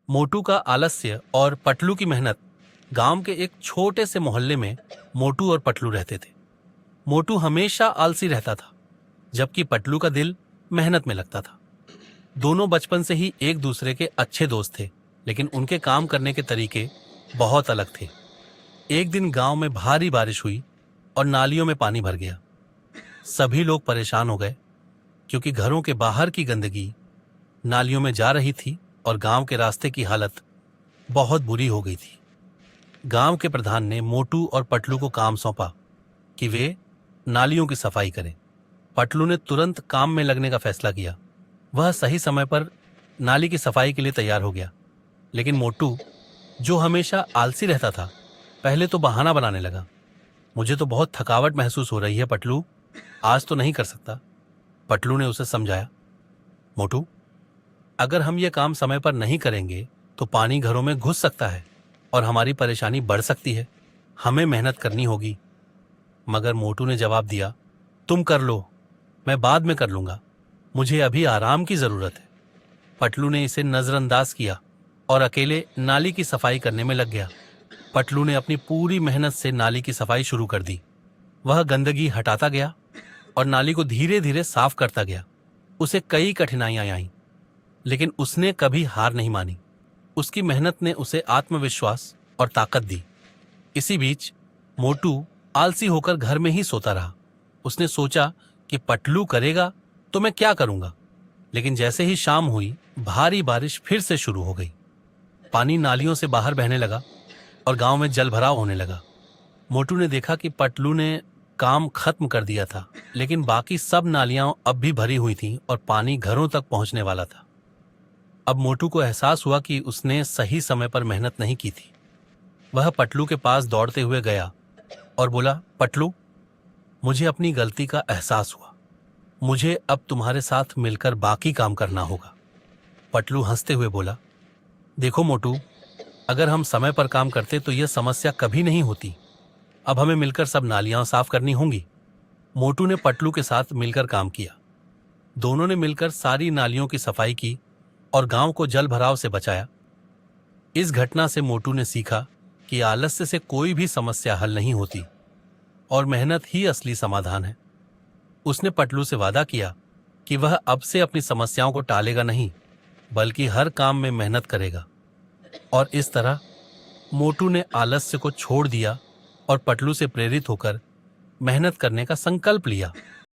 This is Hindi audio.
मोटू का आलस्य और पटलू की मेहनत। गांव के एक छोटे से मोहल्ले में मोटू और पटलू रहते थे। मोटू हमेशा आलसी रहता था, जबकि पटलू का दिल मेहनत में लगता था। दोनों बचपन से ही एक दूसरे के अच्छे दोस्त थे, लेकिन उनके काम करने के तरीके बहुत अलग थे। एक दिन गांव में भारी बारिश हुई और नालियों में पानी भर गया। सभी लोग परेशान हो गए, क्योंकि घरों के बाहर की गंदगी नालियों में जा रही थी और गांव के रास्ते की हालत बहुत बुरी हो गई थी। गांव के प्रधान ने मोटू और पटलू को काम सौंपा कि वे नालियों की सफाई करें। पटलू ने तुरंत काम में लगने का फैसला किया। वह सही समय पर नाली की सफाई के लिए तैयार हो गया, लेकिन मोटू, जो हमेशा आलसी रहता था, पहले तो बहाना बनाने लगा। मुझे तो बहुत थकावट महसूस हो रही है पटलू, आज तो नहीं कर सकता। पटलू ने उसे समझाया, मोटू, अगर हम ये काम समय पर नहीं करेंगे तो पानी घरों में घुस सकता है और हमारी परेशानी बढ़ सकती है। हमें मेहनत करनी होगी। मगर मोटू ने जवाब दिया, तुम कर लो, मैं बाद में कर लूंगा, मुझे अभी आराम की जरूरत है। पटलू ने इसे नजरअंदाज किया और अकेले नाली की सफाई करने में लग गया। पटलू ने अपनी पूरी मेहनत से नाली की सफाई शुरू कर दी। वह गंदगी हटाता गया और नाली को धीरे धीरे साफ करता गया। उसे कई कठिनाइयां आईं, लेकिन उसने कभी हार नहीं मानी। उसकी मेहनत ने उसे आत्मविश्वास और ताकत दी। इसी बीच मोटू आलसी होकर घर में ही सोता रहा। उसने सोचा कि पटलू करेगा तो मैं क्या करूंगा। लेकिन जैसे ही शाम हुई, भारी बारिश फिर से शुरू हो गई। पानी नालियों से बाहर बहने लगा और गांव में जलभराव होने लगा। मोटू ने देखा कि पटलू ने काम खत्म कर दिया था, लेकिन बाकी सब नालियां अब भी भरी हुई थीं और पानी घरों तक पहुंचने वाला था। अब मोटू को एहसास हुआ कि उसने सही समय पर मेहनत नहीं की थी। वह पटलू के पास दौड़ते हुए गया और बोला, पटलू, मुझे अपनी गलती का एहसास हुआ। मुझे अब तुम्हारे साथ मिलकर बाकी काम करना होगा। पटलू हंसते हुए बोला, देखो मोटू, अगर हम समय पर काम करते तो यह समस्या कभी नहीं होती। अब हमें मिलकर सब नालियां साफ करनी होंगी। मोटू ने पटलू के साथ मिलकर काम किया। दोनों ने मिलकर सारी नालियों की सफाई की और गांव को जल भराव से बचाया। इस घटना से मोटू ने सीखा कि आलस्य से कोई भी समस्या हल नहीं होती और मेहनत ही असली समाधान है। उसने पटलू से वादा किया कि वह अब से अपनी समस्याओं को टालेगा नहीं, बल्कि हर काम में मेहनत करेगा। और इस तरह मोटू ने आलस्य को छोड़ दिया और पटलू से प्रेरित होकर मेहनत करने का संकल्प लिया।